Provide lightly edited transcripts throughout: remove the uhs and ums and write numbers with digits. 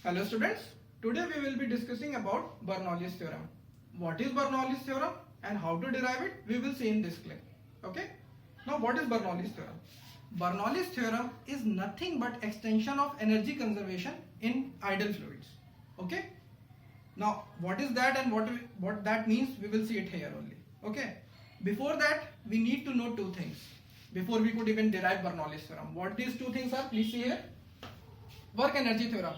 Hello students, today we will be discussing about Bernoulli's theorem. What is Bernoulli's theorem and how to derive it we will see in this clip. Okay. Now what is Bernoulli's theorem? Bernoulli's theorem is nothing but extension of energy conservation in ideal fluids. Okay. Now what is that and what that means we will see it here only. Okay. Before that we need to know two things before we could even derive Bernoulli's theorem. What these two things are, please see here. Work energy theorem.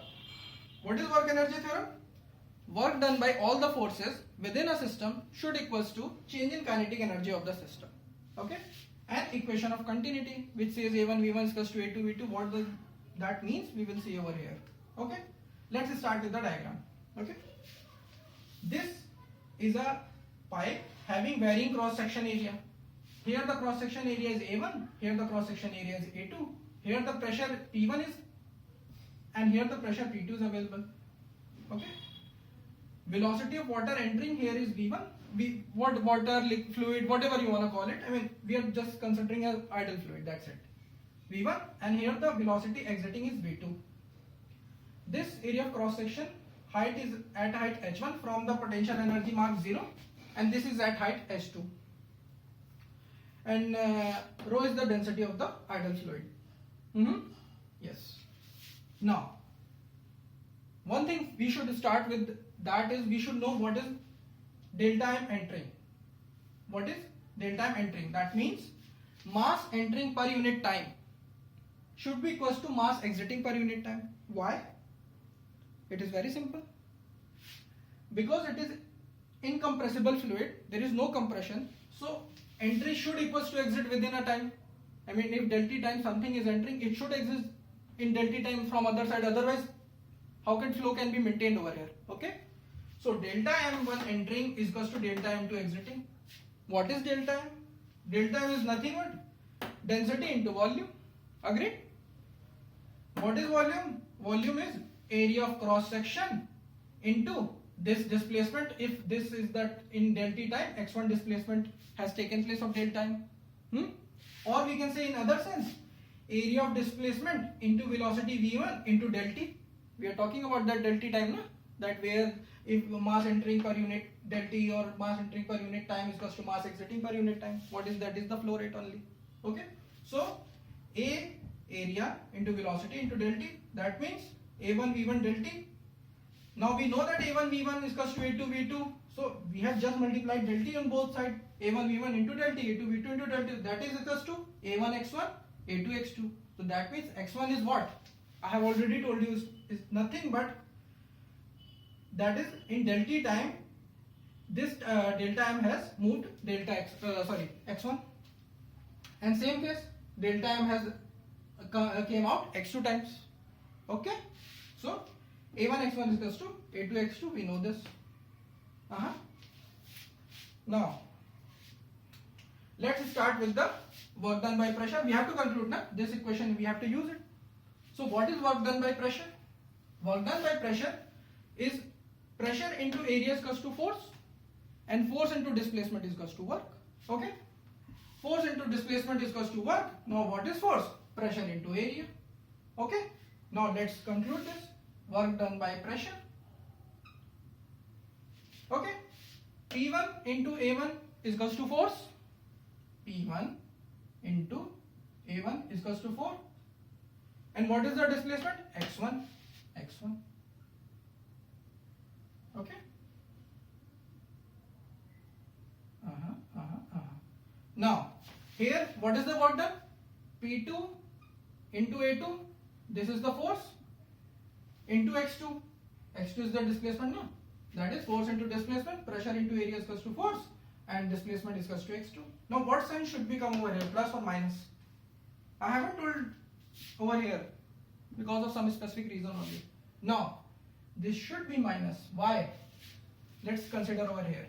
What is work energy theorem? Work done by all the forces within a system should equals to change in kinetic energy of the system. Okay. And equation of continuity which says A1 V1 is equals to A2 V2. What does that means we will see over here. Okay. Let's start with the diagram. Okay. This is a pipe having varying cross section area. Here the cross section area is A1, here the cross section area is A2, here the pressure P1 is and here the pressure P2 is available. Okay. Velocity of water entering here is V1. What water, fluid, whatever you want to call it. I mean, we are just considering as ideal fluid. That's it. V1, and here the velocity exiting is V2. This area of cross section height is at height h1 from the potential energy mark 0, and this is at height h2. And rho is the density of the ideal fluid. Yes. Now, one thing we should start with that is we should know what is delta M entering. What is delta M entering? That means mass entering per unit time should be equals to mass exiting per unit time. Why? It is very simple. Because it is incompressible fluid, there is no compression, so entry should equals to exit within a time. I mean, if delta time something is entering, it should exist in delta time from other side, otherwise how can flow can be maintained over here. Okay, so delta M1 entering is equals to delta M2 exiting. What is delta M? Delta M is nothing but density into volume. Agreed? What is volume? Volume is area of cross section into this displacement. If this is that in delta time x1 displacement has taken place of delta time, or we can say in other sense, area of displacement into velocity v1 into delta. We are talking about that delta time, no? That where if mass entering per unit delta or mass entering per unit time is equals to mass exiting per unit time. What is that? Is the flow rate only. Okay. So A area into velocity into delta. That means A1 V1 delta. Now we know that A1 V1 is equals to A2 V2. So we have just multiplied delta on both sides. A1 V1 into delta, A2 V2 into delta. That is equals to A1 X1, A2 X2. So that means X1 is what? I have already told you is nothing but that is in delta time. This delta M has moved delta X, X1, and same case delta M has came out X2 times. Okay, so A1 X1 is equals to A2 X2. We know this. Now let's start with the work done by pressure. We have to conclude now this equation. We have to use it. So what is work done by pressure? Work done by pressure is pressure into area is equals to force, and force into displacement is equals to work. Okay. Force into displacement is equals to work. Now what is force? Pressure into area. Okay. Now let's conclude this. Work done by pressure. Okay. P1 into A1 is equals to force. P1 into A1 is equals to 4. And what is the displacement? X1. X1. Okay. Now, here what is the work done? P2 into A2. This is the force into X2. X2 is the displacement, no? That is force into displacement. Pressure into area is equals to force, and displacement is equals to X2. Now, what sign should become over here? Plus or minus? I haven't told over here because of some specific reason only. Now, this should be minus. Why? Let's consider over here.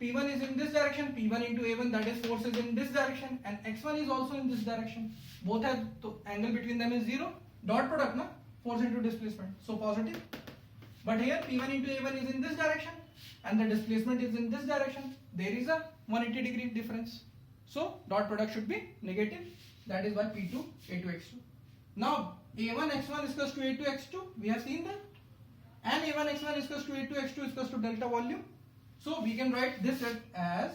P1 is in this direction, P1 into A1, that is force is in this direction, and X1 is also in this direction. Both have the angle between them is 0. Dot product, na? Force into displacement. So positive. But here P1 into A1 is in this direction, and the displacement is in this direction. There is a 180 degree difference. So dot product should be negative. That is why P2 A2 X2. Now A1 X1 is equals to A2 X2. We have seen that. and A1 x1 is equals to A2 x2 is equals to delta volume. So we can write this as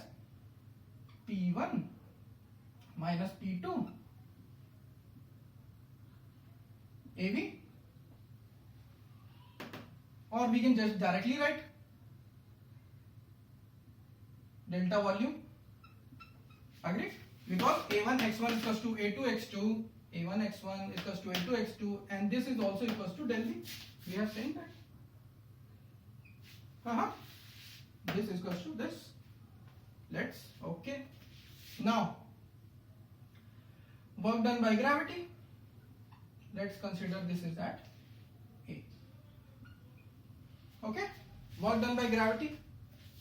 P1 minus P2 AV, or we can just directly write delta volume. Agree? Because A1 x1 is equals to A2 x2, A1 x1 is equals to A2 x2, and this is also equals to del V. We have seen that. This is equals to this. Okay. Now, work done by gravity. Let's consider this is at A. Okay. Work done by gravity.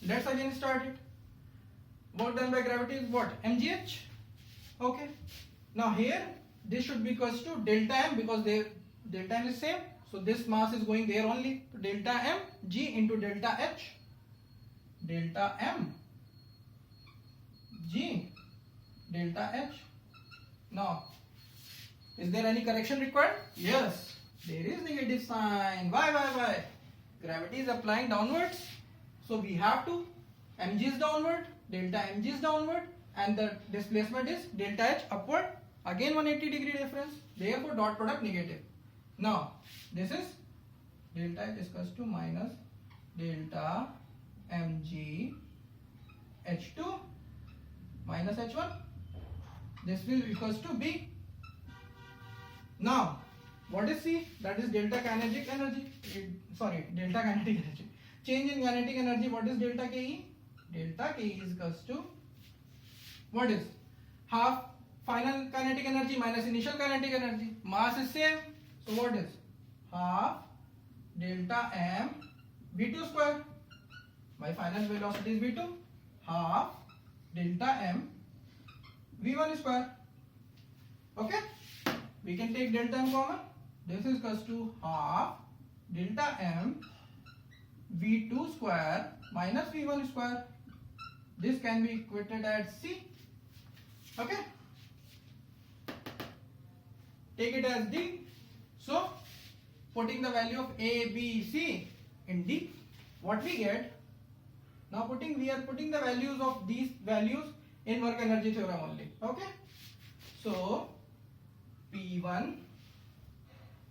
Let's again start it. Work done by gravity is what? mgh. Okay. Now here this should be equals to delta m, because delta m is same. So this mass is going there only. So delta m g into delta h. Delta m g delta h. Now, is there any correction required? Yes, there is negative sign. Why? Gravity is applying downwards. So we have to, mg is downward, delta mg is downward, and the displacement is delta h upward. Again 180-degree difference. Therefore dot product negative. Now this is delta h is equals to minus delta mg h2 minus h1. This will equals to B. Now what is C? That is delta kinetic energy. Delta kinetic energy. Change in kinetic energy. What is delta Ke? Delta Ke is equals to what is? Half final kinetic energy minus initial kinetic energy. Mass is same. So what is? Half delta m v2 square. My final velocity is v2. Half delta m v1 square. Okay. We can take delta m common. This is equals to half delta m v2 square minus v1 square. This can be equated as C. Okay. Take it as D. So putting the value of A, B, C in D, what we get? Now we are putting the values of these values in work energy theorem only. Okay. So P1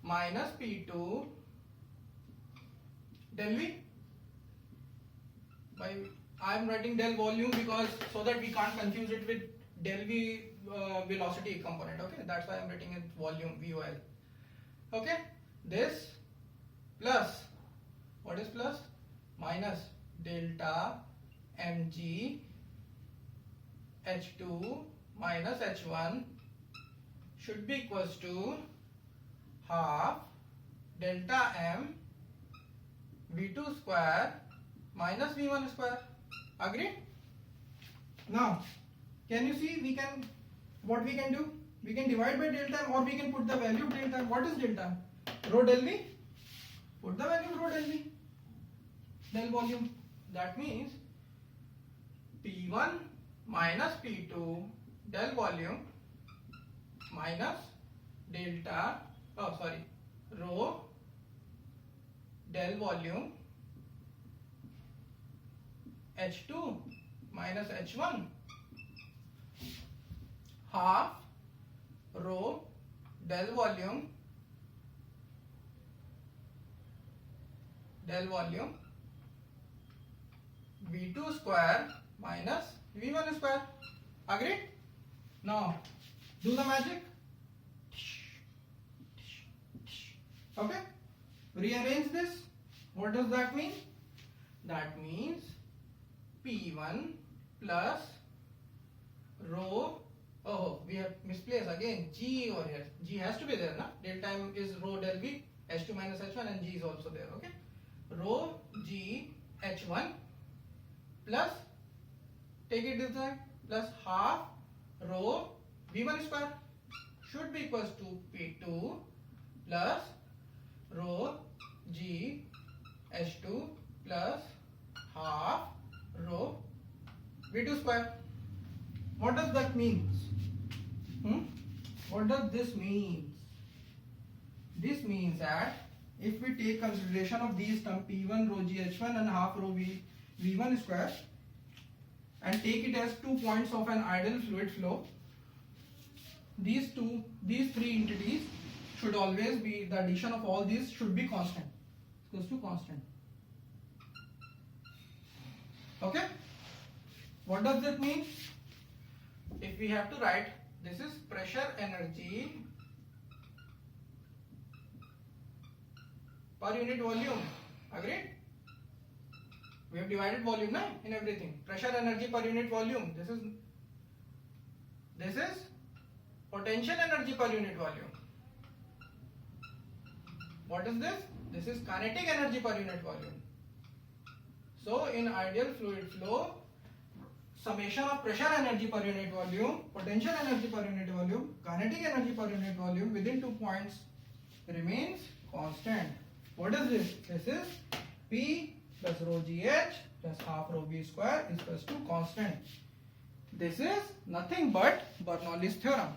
minus P2 del V. I am writing del volume because so that we can't confuse it with del V velocity component. Okay, that's why I am writing it volume VOL. Okay, this plus, what is plus? Minus delta mg h2 minus h1 should be equals to half delta m v2 square minus v1 square. Agree? Now can you see what we can do? We can divide by delta m, or we can put the value of delta m. What is delta m? Rho del V. Put the value of rho del V. Del volume. That means P1 minus P2 del volume minus delta, rho del volume H2 minus H1 half rho del volume V2 square minus V1 square. Agreed? Now do the magic. Okay, rearrange this. What does that mean? That means P1 plus rho, we have misplaced again G over here. G has to be there, na? Delta m is rho del V, H2 minus H1, and G is also there. Okay, rho G H1 plus, take it this side, plus half rho V1 square should be equals to P2 plus rho G H2 plus half rho V2 square. What does that mean? What does this mean? This means that if we take consideration of these terms P1 rho GH1 and half rho V1 square and take it as 2 points of an ideal fluid flow, these three entities should always be, the addition of all these should be constant, equals to constant. Okay, what does that mean? If we have to write, this is pressure energy per unit volume, agreed? We have divided volume na, in everything. Pressure energy per unit volume. This is potential energy per unit volume. What is this? This is kinetic energy per unit volume. So in ideal fluid flow, summation of pressure energy per unit volume, potential energy per unit volume, kinetic energy per unit volume within 2 points remains constant. What is this? This is P plus rho GH plus half rho V square is equals to constant. This is nothing but Bernoulli's theorem.